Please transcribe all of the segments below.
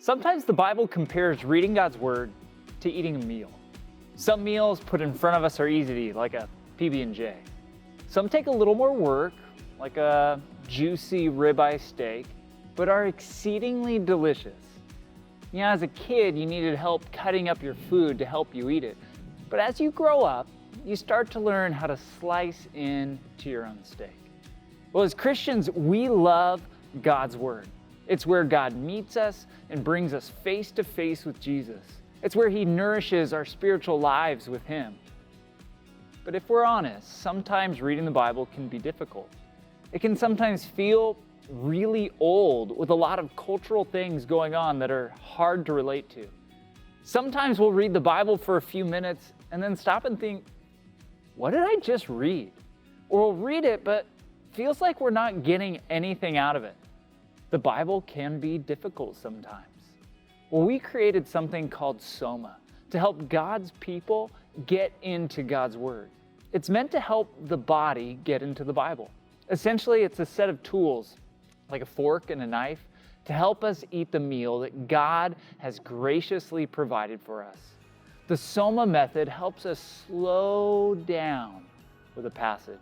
Sometimes the Bible compares reading God's Word to eating a meal. Some meals put in front of us are easy to eat, like a PB&J. Some take a little more work, like a juicy ribeye steak, but are exceedingly delicious. As a kid, you needed help cutting up your food to help you eat it. But as you grow up, you start to learn how to slice into your own steak. Well, as Christians, we love God's Word. It's where God meets us and brings us face to face with Jesus. It's where He nourishes our spiritual lives with Him. But if we're honest, sometimes reading the Bible can be difficult. It can sometimes feel really old with a lot of cultural things going on that are hard to relate to. Sometimes we'll read the Bible for a few minutes and then stop and think, what did I just read? Or we'll read it, but feels like we're not getting anything out of it. The Bible can be difficult sometimes. Well, we created something called SOMA to help God's people get into God's Word. It's meant to help the body get into the Bible. Essentially, it's a set of tools, like a fork and a knife, to help us eat the meal that God has graciously provided for us. The SOMA method helps us slow down with a passage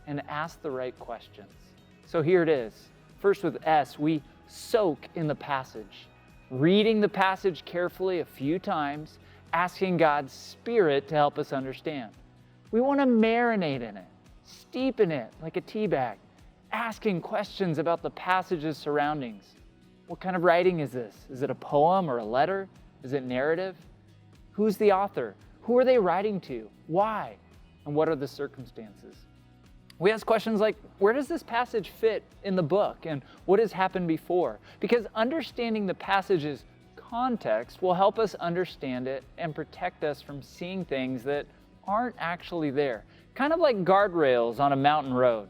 and ask the right questions. So here it is. First with S, we soak in the passage, reading the passage carefully a few times, asking God's Spirit to help us understand. We want to marinate in it, steep in it like a tea bag, asking questions about the passage's surroundings. What kind of writing is this? Is it a poem or a letter? Is it narrative? Who's the author? Who are they writing to? Why? And what are the circumstances? We ask questions like, where does this passage fit in the book and what has happened before? Because understanding the passage's context will help us understand it and protect us from seeing things that aren't actually there. Kind of like guardrails on a mountain road.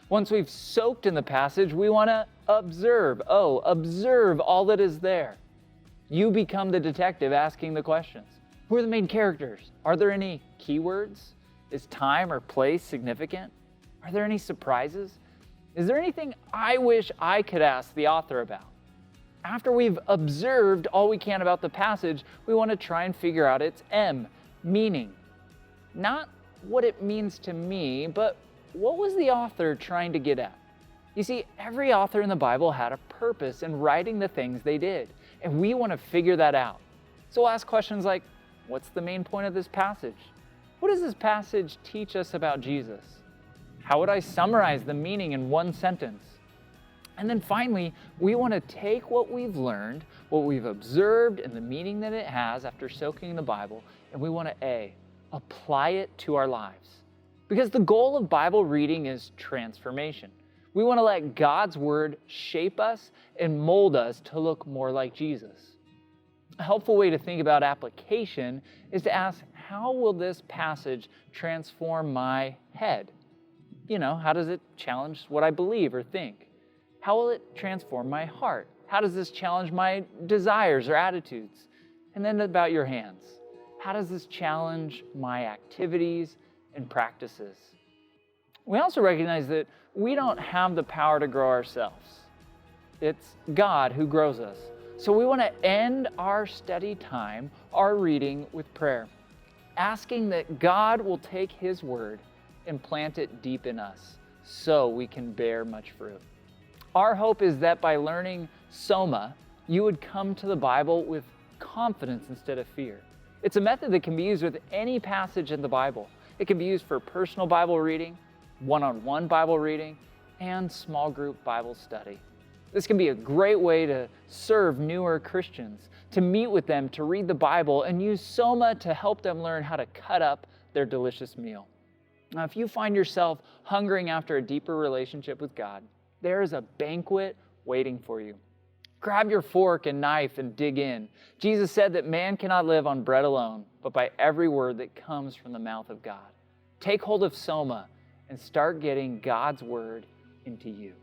Once we've soaked in the passage, we want to observe all that is there. You become the detective asking the questions. Who are the main characters? Are there any keywords? Is time or place significant? Are there any surprises? Is there anything I wish I could ask the author about? After we've observed all we can about the passage, we want to try and figure out its meaning. Not what it means to me, but what was the author trying to get at? You see, every author in the Bible had a purpose in writing the things they did, and we want to figure that out. So we'll ask questions like, what's the main point of this passage? What does this passage teach us about Jesus? How would I summarize the meaning in one sentence? And then finally, we want to take what we've learned, what we've observed, and the meaning that it has after soaking in the Bible, and we want to apply it to our lives. Because the goal of Bible reading is transformation. We want to let God's Word shape us and mold us to look more like Jesus. A helpful way to think about application is to ask, how will this passage transform my head? How does it challenge what I believe or think? How will it transform my heart? How does this challenge my desires or attitudes? And then about your hands. How does this challenge my activities and practices? We also recognize that we don't have the power to grow ourselves. It's God who grows us. So we want to end our study time, our reading, with prayer, asking that God will take His Word and plant it deep in us so we can bear much fruit. Our hope is that by learning SOMA, you would come to the Bible with confidence instead of fear. It's a method that can be used with any passage in the Bible. It can be used for personal Bible reading, one-on-one Bible reading, and small group Bible study. This can be a great way to serve newer Christians, to meet with them, to read the Bible, and use SOMA to help them learn how to cut up their delicious meal. Now, if you find yourself hungering after a deeper relationship with God, there is a banquet waiting for you. Grab your fork and knife and dig in. Jesus said that man cannot live on bread alone, but by every word that comes from the mouth of God. Take hold of SOMA and start getting God's Word into you.